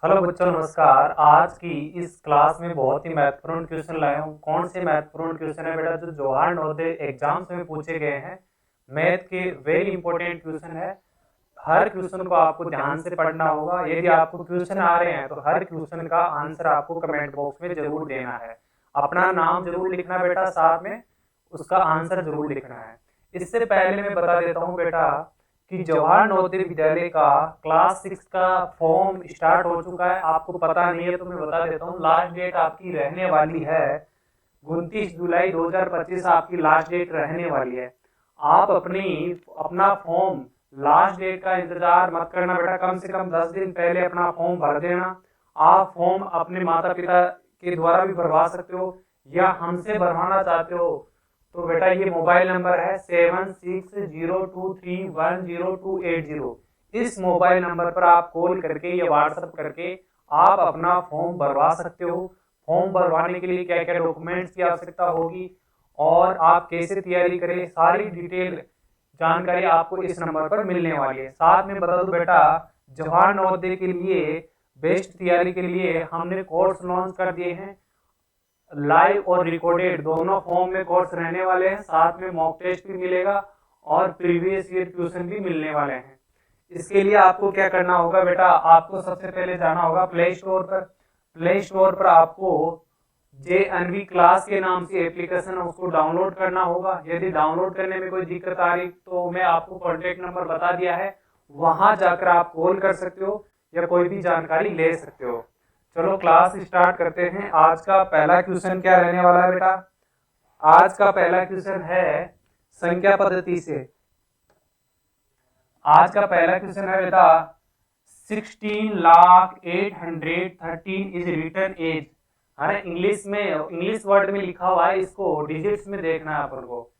Hello बच्चों, नमस्कार। आज की इस क्लास में बहुत ही महत्वपूर्ण क्वेश्चन लाया हूँ। कौन से महत्वपूर्ण क्वेश्चन है बेटा? जो जवाहर नवोदय एग्जाम्स में पूछे गए हैं, मैथ के वेरी इंपॉर्टेंट क्वेश्चन है। हर क्वेश्चन को आपको ध्यान से पढ़ना होगा। यदि आपको क्वेश्चन आ रहे हैं तो हर क्वेश्चन का आंसर आपको कमेंट बॉक्स में जरूर देना है। अपना नाम जरूर लिखना बेटा, साथ में उसका आंसर जरूर लिखना है। इससे पहले मैं बता देता हूँ बेटा कि जवाहर नवोदय विद्यालय का क्लास 6 का फॉर्म स्टार्ट हो चुका है। आपको पता नहीं है तो मैं बता देता हूँ। लास्ट डेट आपकी रहने वाली है 29 जुलाई 2025 आपकी लास्ट डेट रहने वाली है। आप अपना फॉर्म लास्ट डेट का इंतजार मत करना बेटा। कम से कम 10 दिन पहले अपना फॉर्म भर देना। आप फॉर्म अपने माता पिता के द्वारा भी भरवा सकते हो या हमसे भरवाना चाहते हो तो बेटा ये मोबाइल नंबर है 7602310280। इस मोबाइल नंबर पर आप कॉल करके या व्हाट्सएप करके आप अपना फॉर्म भरवा सकते हो। फॉर्म भरवाने के लिए क्या क्या डॉक्यूमेंट्स की आवश्यकता होगी और आप कैसे तैयारी करें, सारी डिटेल जानकारी आपको इस नंबर पर मिलने वाली है। साथ में बता दूं बेटा, जवाहर नवोदय के लिए बेस्ट तैयारी के लिए हमने कोर्स लॉन्च कर दिए हैं। लाइव और रिकॉर्डेड दोनों फॉर्म में कोर्स रहने वाले हैं। साथ में मॉक टेस्ट भी मिलेगा और प्रीवियस ईयर क्वेश्चन भी मिलने वाले हैं। इसके लिए आपको क्या करना होगा बेटा? आपको सबसे पहले जाना होगा प्ले स्टोर पर। प्ले स्टोर पर आपको JNV क्लास के नाम से एप्लीकेशन है, उसको डाउनलोड करना होगा। यदि डाउनलोड करने में कोई दिक्कत आ रही तो मैं आपको कॉन्टेक्ट नंबर बता दिया है, वहां जाकर आप कॉल कर सकते हो या कोई भी जानकारी ले सकते हो। चलो क्लास स्टार्ट करते हैं। आज का पहला क्वेश्चन क्या रहने वाला है बेटा? आज का पहला क्वेश्चन है संख्या पद्धति से। आज का पहला क्वेश्चन है बेटा 16,08,13 इज रिटर्न एज। अरे इंग्लिश में, इंग्लिश वर्ड में लिखा हुआ है, इसको डिजिट्स में देखना है अपन को।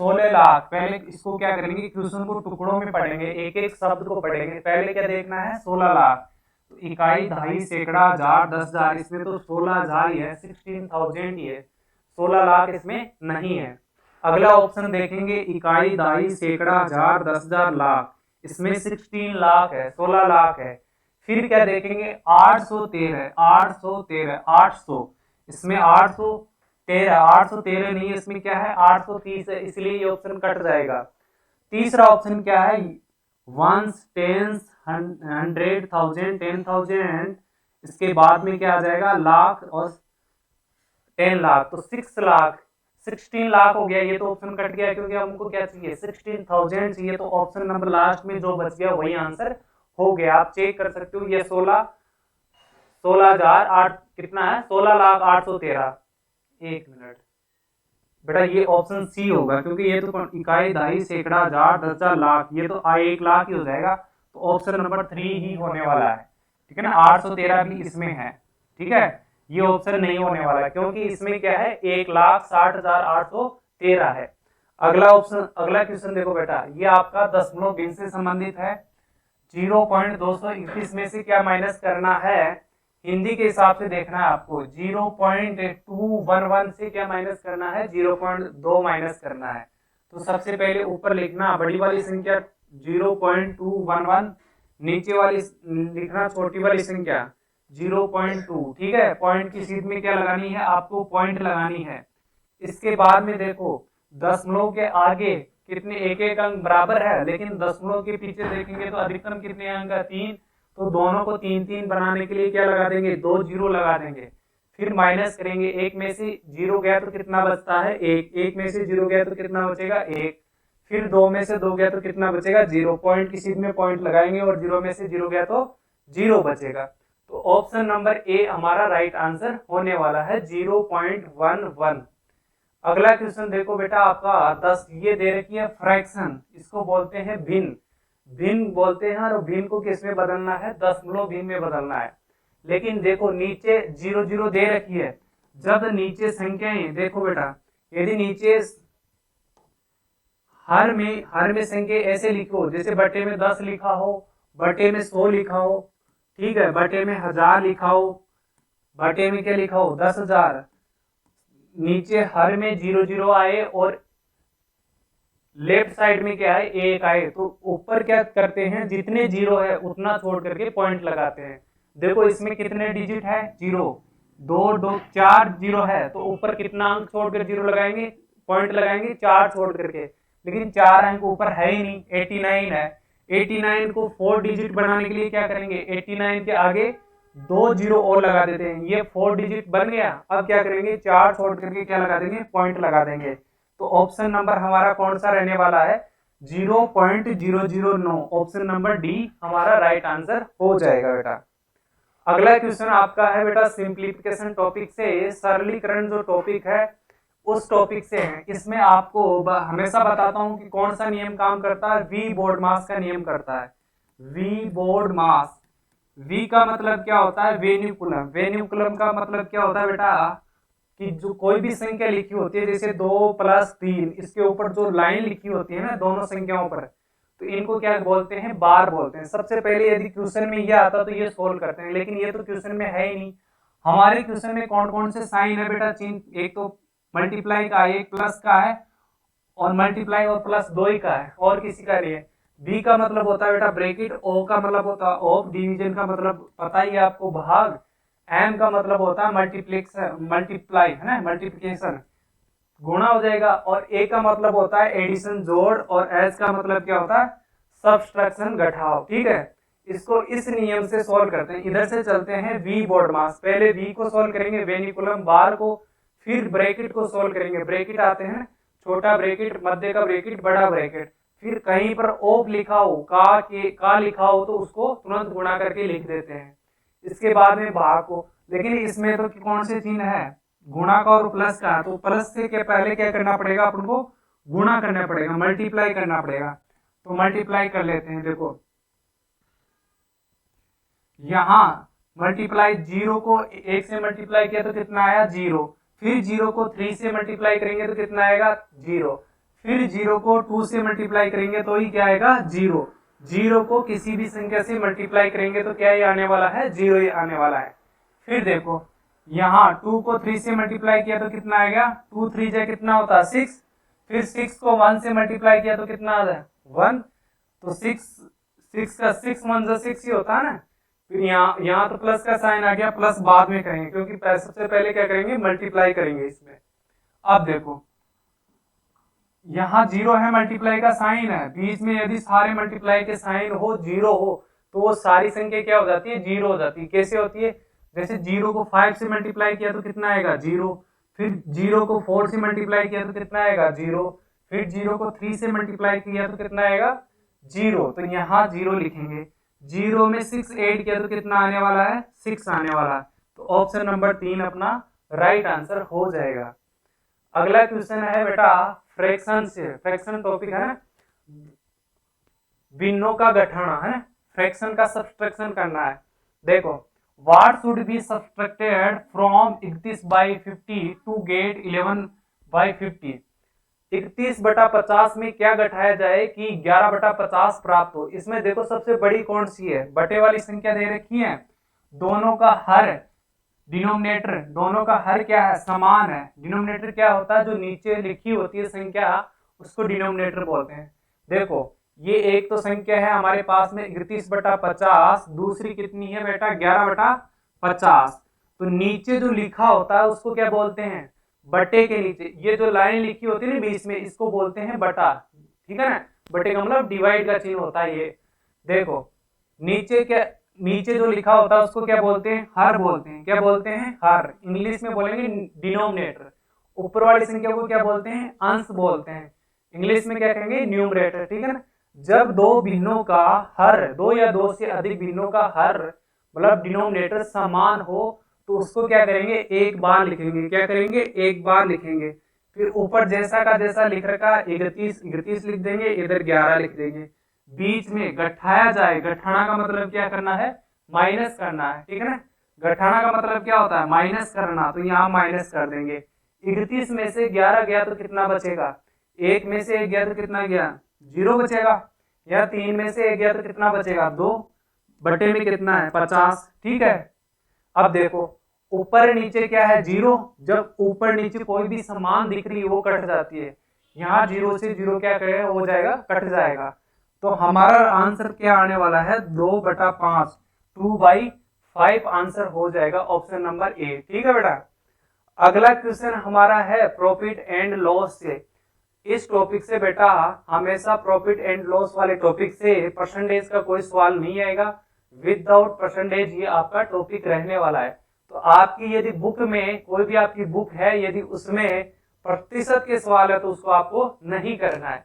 16 लाख। पहले इसको क्या करेंगे, क्वेश्चन को टुकड़ों में पढ़ेंगे, एक एक शब्द को पढ़ेंगे। पहले क्या देखना है? 16 लाख। तो इकाई, दहाई, सैकड़ा, हजार, 10,000, इसमें तो 16,000 ही है, 16,000 ही है। 16 लाख इसमें नहीं है। अगला ऑप्शन देखेंगे, इकाई, दहाई, सैकड़ा, हजार, 10,000, लाख। इसमें 16 लाख है, 16 लाख है। फिर क्या देखेंगे? 813, 813, 800। इसमें 813, 813 नहीं है, इसमें क्या है? 830 है, इसलिए ये ऑप्शन कट जाएगा। तीसरा ऑप्शन क्या है? Ones, tens, 100,000, 10,000। इसके बाद में क्या आ जाएगा? लाख और 10 लाख। तो 6 लाख, 16 लाख हो गया। ये तो ऑप्शन कट गया क्योंकि हमको क्या चाहिए? 16,000 चाहिए। तो ऑप्शन नंबर लास्ट में जो बच गया वही आंसर हो गया। आप चेक कर सकते हो। ये 16,008 कितना है? 16,0813। एक मिनट बेटा, ये ऑप्शन सी होगा क्योंकि ये तो इकाई, दहाई, सैकड़ा, हजार, 10,000, लाख, ये तो 1 लाख ही हो जाएगा। तो ऑप्शन नंबर 3 ही होने वाला है। ठीक है ना? 813 भी इसमें है। ठीक है, ये ऑप्शन नहीं होने वाला क्योंकि इसमें क्या है? 1,60,813 है। अगला ऑप्शन, अगला क्वेश्चन देखो बेटा, ये आपका दशमलव भिन्न से संबंधित है। 0.221 में से क्या माइनस करना है? हिंदी के हिसाब से देखना है आपको। 0.211 से क्या माइनस करना है? 0.2 माइनस करना है। तो सबसे पहले ऊपर लिखना बड़ी वाली संख्या 0.211, नीचे वाली लिखना छोटी वाली संख्या 0.2। ठीक है, पॉइंट की सीध में क्या लगानी है? आपको पॉइंट लगानी है। इसके बाद में देखो, दशमलव के आगे कितने एक एक अंक बराबर है, लेकिन दशमलव के पीछे देखेंगे तो अधिकतम कितने अंक है? 3। तो दोनों को 3-3 बनाने के लिए क्या लगा देंगे? 2 जीरो लगा देंगे। फिर माइनस करेंगे, एक में से जीरो गया तो कितना बचता है? 1। एक में से जीरो गया तो कितना बचेगा? 1। फिर 2 में से 2 गया तो कितना बचेगा? 0। पॉइंट की सीध में पॉइंट लगाएंगे और 0 में से 0 गया तो 0 बचेगा। तो ऑप्शन नंबर ए हमारा राइट आंसर होने वाला है, 0.11। अगला क्वेश्चन देखो बेटा, आपका 10 ये दे रखी है फ्रैक्शन, इसको बोलते हैं भिन्न। भिन्न बोलते हैं और भिन्न को किस में बदलना है? दशमलव भिन्न में बदलना है। लेकिन देखो नीचे 0 0 दे रखी है। जब नीचे संख्याएं देखो बेटा, यदि नीचे हर में संख्या ऐसे लिखो जैसे बटे में 10 लिखा हो, बटे में 100 लिखा हो, ठीक है, बटे में 1000 लिखा हो, बटे में क्या लिखा हो? 10,000। नीचे हर में 0 0 आए और लेफ्ट साइड में क्या है? 1 आए, तो ऊपर क्या करते हैं? जितने जीरो है उतना छोड़ करके पॉइंट लगाते हैं। देखो इसमें कितने डिजिट है, 0, 2 4 जीरो है, तो ऊपर कितना अंक छोड़कर जीरो लगाएंगे, पॉइंट लगाएंगे 4 छोड़ करके, लेकिन 4 अंक ऊपर है ही नहीं, 89 है। 89 को 4 डिजिट बनाने के लिए क्या करेंगे, 89 के आगे 2 जीरो और लगा देते हैं, ये 4 डिजिट बन गया। अब क्या करेंगे, 4 छोड़ करके क्या लगा देंगे, पॉइंट लगा देंगे। तो ऑप्शन नंबर हमारा कौन सा रहने वाला है, 0.009, ऑप्शन नंबर डी हमारा राइट आंसर हो जाएगा बेटा। अगला क्वेश्चन आपका है बेटा सिंप्लीफिकेशन टॉपिक से, सरलीकरण जो टॉपिक है उस टॉपिक से है। इसमें आपको हमेशा बताता हूं कि कौन सा नियम काम करता है, वी बोर्ड मास का नियम करता है। वी बोर्ड मास, वी का मतलब क्या होता है, वेन्यूकुलम। वेन्यूकुलम का मतलब क्या होता है बेटा, कि जो कोई भी संख्या लिखी होती है, जैसे 2 + 3, इसके ऊपर जो लाइन लिखी होती है ना दोनों संख्याओं पर, तो इनको क्या बोलते हैं, बार बोलते हैं। सबसे पहले यदि क्वेश्चन में ये आता तो ये सोल्व करते हैं, लेकिन ये तो क्वेश्चन में है ही नहीं। हमारे क्वेश्चन में कौन कौन से साइन है बेटा, चिन्ह, एक तो मल्टीप्लाई का, एक प्लस का है, और मल्टीप्लाई और प्लस 2 ही का है, और किसी का नहीं है। बी का मतलब होता है बेटा ब्रैकेट, ओ का मतलब होता है ऑफ, डिवीजन का मतलब पता ही है आपको भाग, एम का मतलब होता है मल्टीप्लेक्शन, मल्टीप्लाई है ना, मल्टीप्लिकेशन, गुणा हो जाएगा, और ए का मतलब होता है एडिशन जोड़, और एस का मतलब क्या होता है सब्सट्रैक्शन घटाव। ठीक है, इसको इस नियम से सॉल्व करते हैं। इधर से चलते हैं वी बोर्ड मास, पहले वी को सॉल्व करेंगे, वेनिकुलम बार को, फिर ब्रैकेट को सॉल्व करेंगे। ब्रैकेट आते हैं छोटा ब्रैकेट, मध्य का ब्रैकेट, बड़ा ब्रैकेट, फिर कहीं पर ओफ लिखा हो, का लिखा हो तो उसको तुरंत गुणा करके लिख देते हैं। इसके बाद में भाग को, लेकिन इसमें तो कौन से चिन्ह है, गुणा का और प्लस का, तो प्लस से के पहले क्या करना पड़ेगा अपन को, गुणा करना पड़ेगा, मल्टीप्लाई करना पड़ेगा। तो मल्टीप्लाई कर लेते हैं। देखो यहाँ मल्टीप्लाई, 0 को 1 से मल्टीप्लाई किया तो कितना आया, 0, फिर 0 को 3 से मल्टीप्लाई करेंगे तो कितना आएगा, 0, फिर 0 को 2 से मल्टीप्लाई करेंगे तो ही क्या आएगा, 0, 0 को किसी भी संख्या से मल्टीप्लाई करेंगे तो क्या ही आने वाला है, 0 ही आने वाला है। फिर देखो यहाँ 2 को 3 से मल्टीप्लाई किया तो कितना आएगा, 2 3 जा कितना होता है, 6, फिर 6 को 1 से मल्टीप्लाई किया तो कितना आता है, 1, तो 6 का 6 1 जा 6 ही होता है ना। फिर यहाँ तो प्लस का साइन आ गया, प्लस बाद में करेंगे क्योंकि सबसे पहले क्या करेंगे, मल्टीप्लाई करेंगे इसमें। अब देखो यहाँ 0 है, मल्टीप्लाई का साइन है, बीच में यदि सारे मल्टीप्लाई के साइन हो, 0 हो, तो वो सारी संख्या क्या हो जाती है, 0 हो जाती है। कैसे होती है, जैसे 0 को 5 से मल्टीप्लाई किया तो कितना आएगा, 0, फिर 0 को 4 से मल्टीप्लाई किया तो कितना आएगा, 0, फिर 0 को 3 से मल्टीप्लाई किया तो कितना आएगा, 0, तो यहाँ 0 लिखेंगे। 0 में 6 ऐड किया तो कितना आने वाला है, 6 आने वाला है। तो ऑप्शन नंबर 3 अपना राइट आंसर हो जाएगा। अगला क्वेश्चन है बेटा फ्रैक्शन से, फ्रैक्शन टॉपिक है ना, भिन्नों का गठन है ना, फ्रैक्शन का सब्सट्रैक्शन करना है। देखो what should be subtracted from 31/50 to get 11/50। 31/50 में क्या घटाया जाए कि 11/50 प्राप्त हो। इसमें देखो सबसे बड़ी कौन सी है, बटे वाली संख्या दे रखी है, दोनों का हर, डिनोमिनेटर, दोनों का हर क्या है, समान है। डिनोमिनेटर क्या होता है, जो नीचे लिखी होती है संख्या उसको डिनोमिनेटर बोलते हैं। देखो ये एक तो संख्या है हमारे पास में 31/50, दूसरी कितनी है बेटा 11/50, तो नीचे जो लिखा होता है उसको क्या बोलते हैं, बटे के नीचे ये जो लाइन लिखी होती है ना बीच में, इसको बोलते हैं बटा। ठीक है ना, बटे का मतलब डिवाइड का चिन्ह होता है ये। देखो नीचे क्या, नीचे जो लिखा होता है उसको क्या बोलते हैं, हर बोलते हैं। क्या बोलते हैं, हर, इंग्लिश में बोलेंगे डिनोमिनेटर। ऊपर वाली संख्या को क्या बोलते हैं, अंश बोलते हैं, इंग्लिश में क्या कहेंगे, न्यूमरेटर। ठीक है ना, जब दो भिन्नों का हर, दो या दो से अधिक भिन्नों का हर मतलब डिनोमिनेटर समान हो तो उसको क्या करेंगे, एक बार लिखेंगे। क्या करेंगे, एक बार लिखेंगे। फिर ऊपर जैसा का जैसा लिख रखा 31 लिख देंगे, इधर 11 लिख देंगे। बीच में घटाया जाए, घटाना का मतलब क्या करना है, माइनस करना है। ठीक है ना, घटाना का मतलब क्या होता है, माइनस करना, तो यहाँ माइनस कर देंगे। 31 में से 11 गया तो कितना बचेगा, 1 में से 1 गया तो कितना गया, 0 बचेगा। या 3 में से 1 गया तो कितना बचेगा, 2, बटे में कितना है 50। ठीक है, अब देखो ऊपर नीचे क्या है, 0, जब ऊपर नीचे कोई भी समान दिख रही है वो कट जाती है। यहाँ 0 से 0 क्या करेगा, हो जाएगा, कट जाएगा। तो हमारा आंसर क्या आने वाला है, 2/5, 2/5 5 आंसर हो जाएगा ऑप्शन नंबर ए। ठीक है बेटा। अगला क्वेश्चन हमारा है प्रॉफिट एंड लॉस से। इस टॉपिक से बेटा हमेशा प्रॉफिट एंड लॉस वाले टॉपिक से परसेंटेज का कोई सवाल नहीं आएगा। विदाउट परसेंटेज ये आपका टॉपिक रहने वाला है। तो आपकी यदि बुक में कोई भी आपकी बुक है, यदि उसमें प्रतिशत के सवाल है तो उसको आपको नहीं करना है।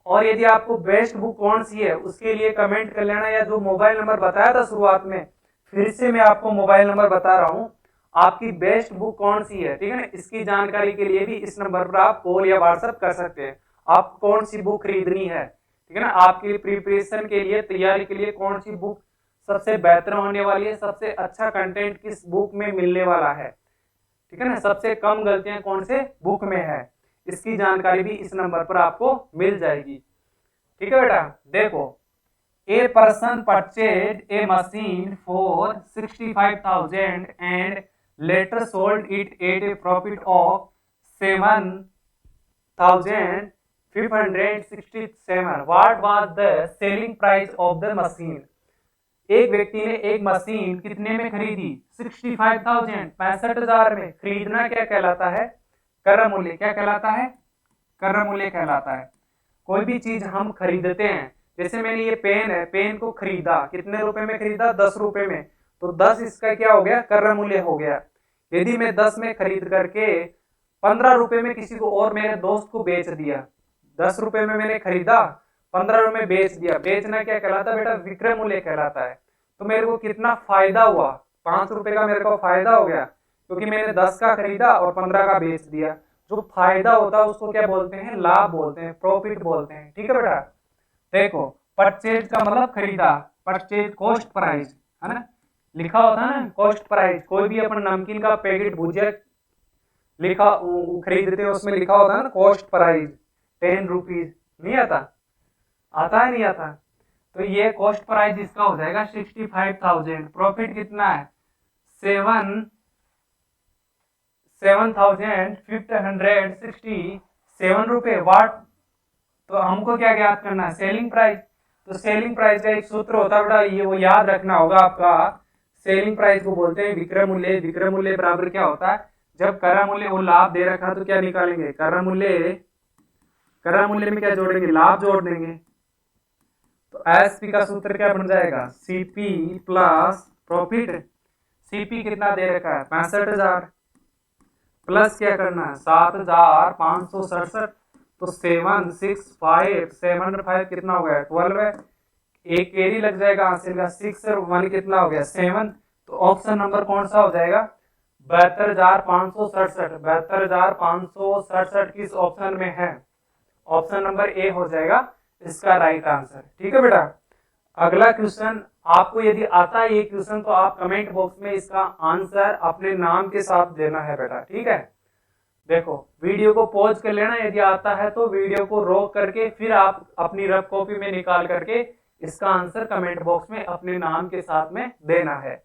और यदि आपको बेस्ट बुक कौन सी है उसके लिए कमेंट कर लेना, या जो मोबाइल नंबर बताया था शुरुआत में फिर से मैं आपको मोबाइल नंबर बता रहा हूँ, आपकी बेस्ट बुक कौन सी है। ठीक है ना, इसकी जानकारी के लिए भी इस नंबर पर आप कॉल या व्हाट्सएप कर सकते हैं। आप कौन सी बुक खरीदनी है, ठीक है ना, आपके प्रिपरेशन के लिए, तैयारी के लिए कौन सी बुक सबसे बेहतर होने वाली है, सबसे अच्छा कंटेंट किस बुक में मिलने वाला है, ठीक है ना, सबसे कम गलतियां कौन से बुक में है, इसकी जानकारी भी इस नंबर पर आपको मिल जाएगी। ठीक है बेटा। देखो, a person purchase a machine for 65,000 and later sold it at A profit of 7,567। What was the selling price of the machine. एक व्यक्ति ने एक मशीन कितने में खरीदी, 65,000, 65,000 में। खरीदना क्या कहलाता है, क्रय मूल्य। क्या कहलाता है, क्रय मूल्य कहलाता है। कोई भी चीज हम खरीदते हैं, जैसे मैंने ये पेन है, पेन को खरीदा, कितने रुपए में खरीदा, 10 रुपए में, तो 10 इसका क्या हो गया, क्रय मूल्य हो गया। यदि मैं 10 में खरीद करके 15 रुपए में किसी को और मेरे दोस्त को बेच दिया, 10 रुपए में मैंने खरीदा, 15 रुपए में बेच दिया, बेचना क्या कहलाता बेटा, विक्रय मूल्य कहलाता है। तो मेरे को कितना फायदा हुआ, 5 रुपए का मेरे को फायदा हो गया, क्योंकि मैंने 10 का खरीदा और 15 का बेच दिया। जो फायदा होता है उसको क्या बोलते हैं, लाभ बोलते हैं, प्रॉफिट बोलते हैं। ठीक है बेटा। देखो, परचेज का मतलब खरीदा, परचेज कॉस्ट प्राइस है ना, लिखा होता है ना कॉस्ट प्राइस। कोई भी अपन नमकीन का पैकेट भुजिया लिखा खरीदते हैं, उसमें लिखा होता है ना कॉस्ट प्राइस 10 रुपीज, नहीं आता, आता है नहीं आता। तो ये कॉस्ट प्राइस इसका हो जाएगा 65,000। प्रॉफिट कितना है, 7,567 रुपए। वाट, तो हमको क्या ज्ञात करना है, सेलिंग प्राइस। तो सेलिंग प्राइस का एक सूत्र होता है बेटा, ये वो याद रखना होगा आपका। सेलिंग प्राइस को बोलते हैं विक्रय मूल्य। विक्रय मूल्य बराबर क्या होता है, जब क्रय मूल्य और लाभ दे रखा तो क्या निकालेंगे, क्रय मूल्य, क्रय मूल्य में क्या जोड़ेंगे, लाभ जोड़ देंगे। तो एसपी का सूत्र क्या बन जाएगा, सीपी प्लस प्रॉफिट। सीपी कितना दे रखा है, 65,000, प्लस क्या करना है, 7,567। तो 7,657 कितना हो गया, 12 है। एक कैरी लग जाएगा हासिल का, 6 और 1 कितना हो गया, 7। तो ऑप्शन नंबर कौन सा हो जाएगा, 72,567। 72,567 किस ऑप्शन में है, ऑप्शन नंबर ए हो जाएगा इसका राइट आंसर। ठीक है बेटा। अगला क्वेश्चन आपको यदि आता है ये क्वेश्चन, तो आप कमेंट बॉक्स में इसका आंसर अपने नाम के साथ देना है बेटा। ठीक है। देखो, वीडियो को पॉज कर लेना, यदि आता है तो वीडियो को रोक करके फिर आप अपनी रफ कॉपी में निकाल करके इसका आंसर कमेंट बॉक्स में अपने नाम के साथ में देना है।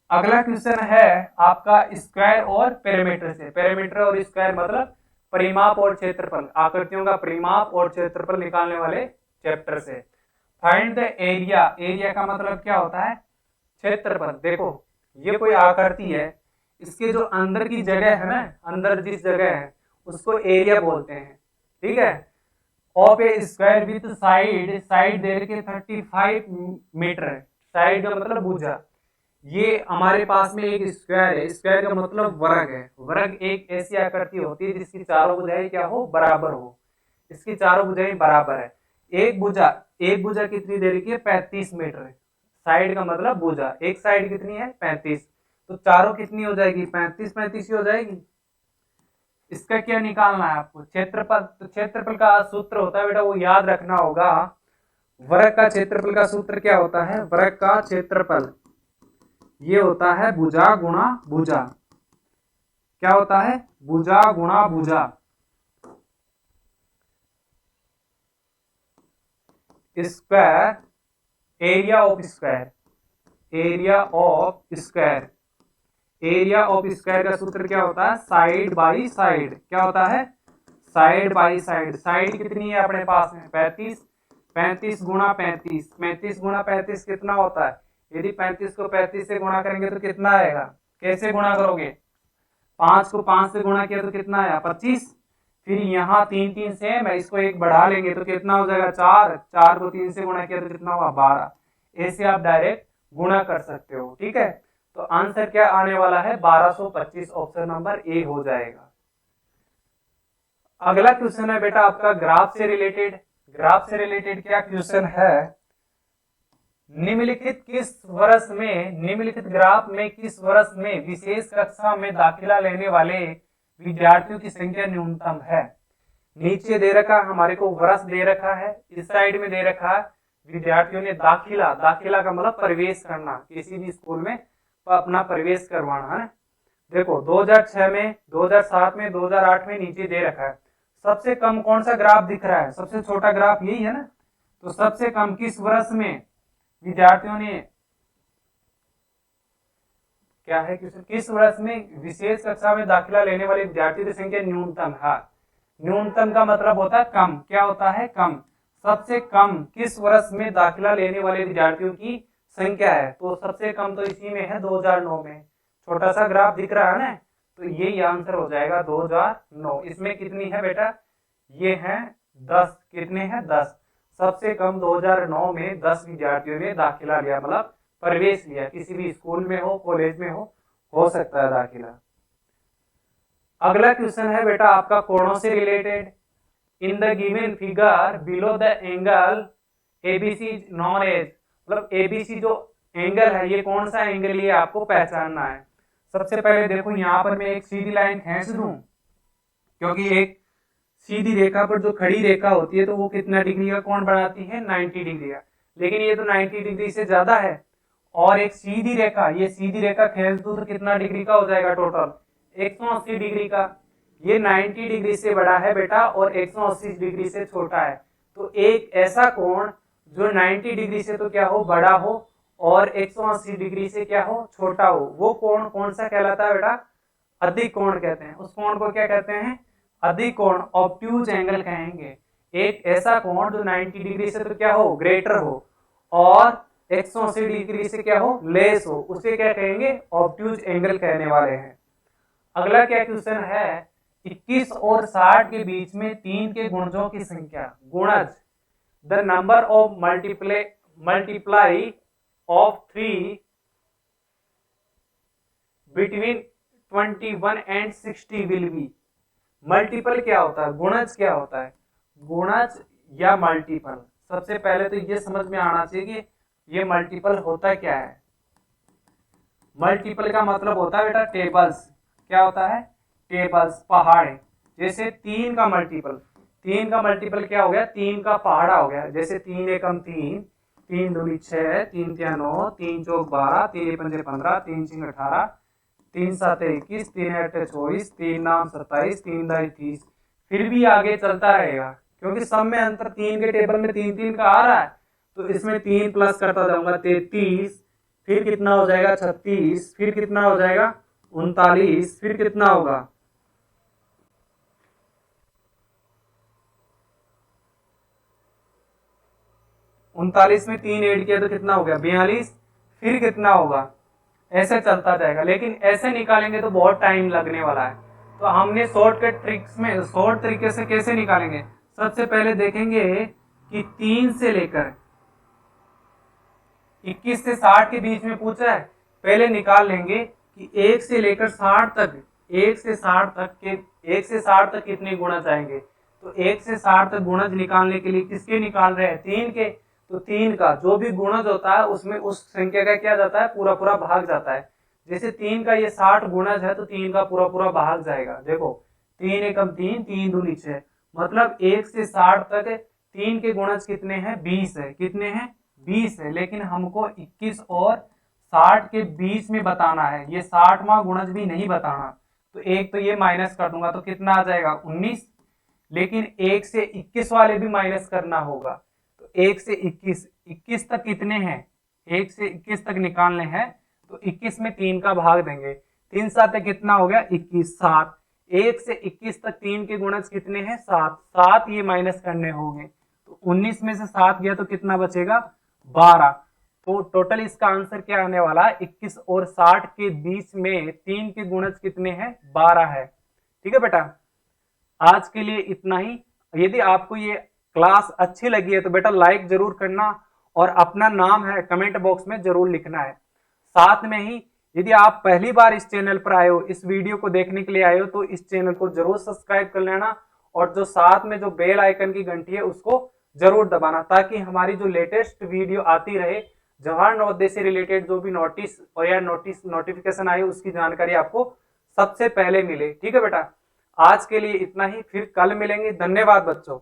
अगला क्वेश्चन है आपका स्क्वायर और पेरीमीटर से। पेरीमीटर और स्क्वायर मतलब परिमाप और क्षेत्रफल, आकृतियों का परिमाप और क्षेत्रफल निकालने वाले चैप्टर से। Find the area. एरिया का मतलब क्या होता है, क्षेत्रफल। देखो, ये कोई आकृति है, इसके जो अंदर की जगह है ना, अंदर जिस जगह है उसको एरिया बोलते हैं। ठीक है। Of a square with side, side दे रखे 35 मीटर। साइड का मतलब भुजा। ये हमारे पास में एक स्क्वायर है, स्क्वायर का मतलब वर्ग है। वर्ग एक ऐसी आकृति होती है जिसकी चारों भुजाएं क्या हो, बराबर हो। इसकी चारों भुजाएं बराबर है। एक भुजा कितनी दे रखी है, 35 मीटर। साइड का मतलब भुजा, एक साइड कितनी है, 35। तो चारों कितनी हो जाएगी, 35 35 ही हो जाएगी। इसका क्या निकालना है आपको, क्षेत्रफल। तो क्षेत्रफल का सूत्र होता है बेटा, वो याद रखना होगा। वर्ग का क्षेत्रफल का सूत्र क्या होता है, वर्ग का क्षेत्रफल ये होता है भुजा गुणा भुजा। क्या होता है, भुजा गुणा भुजा। Square, area of square, area of square. Area of square का सूत्र क्या होता है, साइड बाई साइड। क्या होता है, साइड बाई साइड। साइड कितनी है अपने पास में, 35। 35 गुणा 35, 35 गुणा 35 कितना होता है, यदि 35 को 35 से गुणा करेंगे तो कितना आएगा, कैसे गुणा करोगे, 5 को 5 से गुणा किया तो कितना आया 25, फिर यहाँ 3 3 सेम है, इसको एक बढ़ा लेंगे तो कितना हो जाएगा 4, 4 को 3 से गुणा किया तो कितना हुआ 12। ऐसे आप डायरेक्ट गुणा कर सकते हो। ठीक है, तो आंसर क्या आने वाला है 1225, ऑप्शन नंबर ए हो जाएगा। अगला क्वेश्चन है बेटा आपका ग्राफ से रिलेटेड। ग्राफ से रिलेटेड क्या क्वेश्चन है, निम्नलिखित किस वर्ष में, निम्नलिखित ग्राफ में किस वर्ष में विशेष कक्षा में दाखिला लेने वाले विद्यार्थियों की संख्या न्यूनतम है। नीचे दे रखा हमारे को वर्ष दे रखा है, इस साइड में दे रखा है विद्यार्थियों ने दाखिला, दाखिला का मतलब प्रवेश करना, किसी भी स्कूल में अपना प्रवेश करवाना है। देखो 2006 में, 2007 में, 2008 में नीचे दे रखा है। सबसे कम कौन सा ग्राफ दिख रहा है, सबसे छोटा ग्राफ यही है ना। तो सबसे कम किस वर्ष में विद्यार्थियों ने, क्या है क्वेश्चन, किस वर्ष में विशेष कक्षा में दाखिला लेने वाले विद्यार्थियों की संख्या न्यूनतम है। न्यूनतम का मतलब होता है कम, क्या होता है कम। सबसे कम किस वर्ष में दाखिला लेने वाले विद्यार्थियों की संख्या है, तो सबसे कम तो इसी में है 2009 में। छोटा सा ग्राफ दिख रहा है ना, तो यही आंसर हो जाएगा 2009। इसमें कितनी है बेटा, ये है 10, कितने हैं 10। सबसे कम 2009 में 10 विद्यार्थियों ने दाखिला लिया, मतलब प्रवेश लिया, किसी भी स्कूल में हो, कॉलेज में हो सकता है दाखिला। अगला क्वेश्चन है बेटा आपका कोणों से related. In the given figure below the angle ABC known as, मतलब एबीसी जो एंगल है ये कौन सा एंगल ये आपको पहचानना है। सबसे पहले देखो यहाँ पर मैं एक सीधी लाइन खींच दूं, क्योंकि एक सीधी रेखा पर जो खड़ी रेखा होती है तो वो कितना डिग्री का कोण बनाती है 90 डिग्री का, लेकिन ये तो 90 डिग्री से ज्यादा है। और एक सीधी रेखा, ये सीधी रेखा खींच दूं तो कितना डिग्री का हो जाएगा टोटल 180 डिग्री का। ये 90 डिग्री से बड़ा है बेटा और 180 डिग्री से छोटा है। तो एक ऐसा कोण जो 90 डिग्री से तो क्या हो बड़ा हो और 180 डिग्री से क्या हो छोटा हो, वो कोण कौन सा कहलाता है बेटा, अधिक कोण कहते हैं। उस कोण को क्या कहते हैं, अधिक कोण, ऑब्ट्यूज एंगल कहेंगे। एक ऐसा कोण जो 90 डिग्री से तो क्या हो ग्रेटर हो और 180 डिग्री से क्या हो लेस हो, उसे क्या कहेंगे ऑब्ट्यूज एंगल कहने वाले हैं। अगला क्या क्वेश्चन है, 21 और 60 के बीच में 3 के गुणजों की संख्या, गुणज, the number of multiply of 3 between 21 and 60 will be. Multiple क्या होता है, गुणज क्या होता है, गुणज या मल्टीपल। सबसे पहले तो ये समझ में आना चाहिए कि ये मल्टीपल होता क्या है। मल्टीपल का मतलब होता है बेटा टेबल्स, क्या होता है टेबल्स, पहाड़। जैसे 3 का मल्टीपल, 3 का मल्टीपल क्या हो गया 3 का पहाड़ा हो गया। जैसे 3 एकम 3, 3 दूनी 6, 3 तिया 9, 3 चौक 12, 3 पंजे 15, 3 सिंह 18, 3 7 21, 3 8 24, 3 नाम 27, 3 दाई 30। फिर भी आगे चलता रहेगा क्योंकि सब में अंतर 3 के टेबल में 3 3 का आ रहा है, तो इसमें 3 प्लस करता जाऊंगा 33, फिर कितना हो जाएगा 36, फिर कितना हो जाएगा 39, फिर कितना होगा 39 में 3 ऐड किया तो कितना हो गया 42, फिर कितना होगा, ऐसे चलता जाएगा। लेकिन ऐसे निकालेंगे तो बहुत टाइम लगने वाला है, तो हमने शॉर्टकट ट्रिक्स में शॉर्ट तरीके से कैसे निकालेंगे। सबसे पहले देखेंगे कि 3 से लेकर 21 से 60 के बीच में पूछा है, पहले निकाल लेंगे कि 1 से लेकर 60 तक, 1 से 60 तक के 1 से 60 तक कितने गुणज आएंगे। तो 1 से 60 तक गुणज निकालने के लिए किसके निकाल रहे हैं 3 के, तो 3 का जो भी गुणज होता है उसमें उस संख्या का क्या जाता है पूरा पूरा भाग जाता है। जैसे 3 का ये 60 गुणज है तो 3 का पूरा पूरा भाग जाएगा। देखो 3 एकम 3, 3 दूनी 6, मतलब 1 से 60 तक 3 के गुणज कितने हैं 20 है, कितने हैं 20 है। लेकिन हमको 21 और 60 के बीच में बताना है, ये 60वां गुणज भी नहीं बताना, तो एक तो ये माइनस कर दूंगा तो कितना आ जाएगा 19। लेकिन 1 से 21 वाले भी माइनस करना होगा, तो 1 से 21 तक कितने हैं 1 से 21 तक निकालने हैं, तो 21 में 3 का भाग देंगे, 3 7 कितना हो गया 21, 7। 1 से 21 तक 3 के गुणज कितने हैं 7, 7 ये माइनस करने होंगे, तो 19 में से 7 गया तो कितना बचेगा 12। तो टोटल इसका आंसर क्या आने वाला है, 21 और 60 के बीच में 3 के गुणज कितने हैं, 12 है। ठीक है बेटा, आज के लिए इतना ही। यदि आपको ये क्लास अच्छी लगी है तो बेटा लाइक जरूर करना और अपना नाम है कमेंट बॉक्स में जरूर लिखना है। साथ में ही यदि आप पहली बार इस चैनल पर आए हो, इस वीडियो को देखने के लिए आए हो, तो इस चैनल को जरूर सब्सक्राइब कर लेना और जो साथ में जो बेल आइकन की घंटी है उसको जरूर दबाना, ताकि हमारी जो लेटेस्ट वीडियो आती रहे, जवाहर नवोदय से रिलेटेड जो भी नोटिस और या नोटिफिकेशन आए उसकी जानकारी आपको सबसे पहले मिले। ठीक है बेटा, आज के लिए इतना ही, फिर कल मिलेंगे। धन्यवाद बच्चों।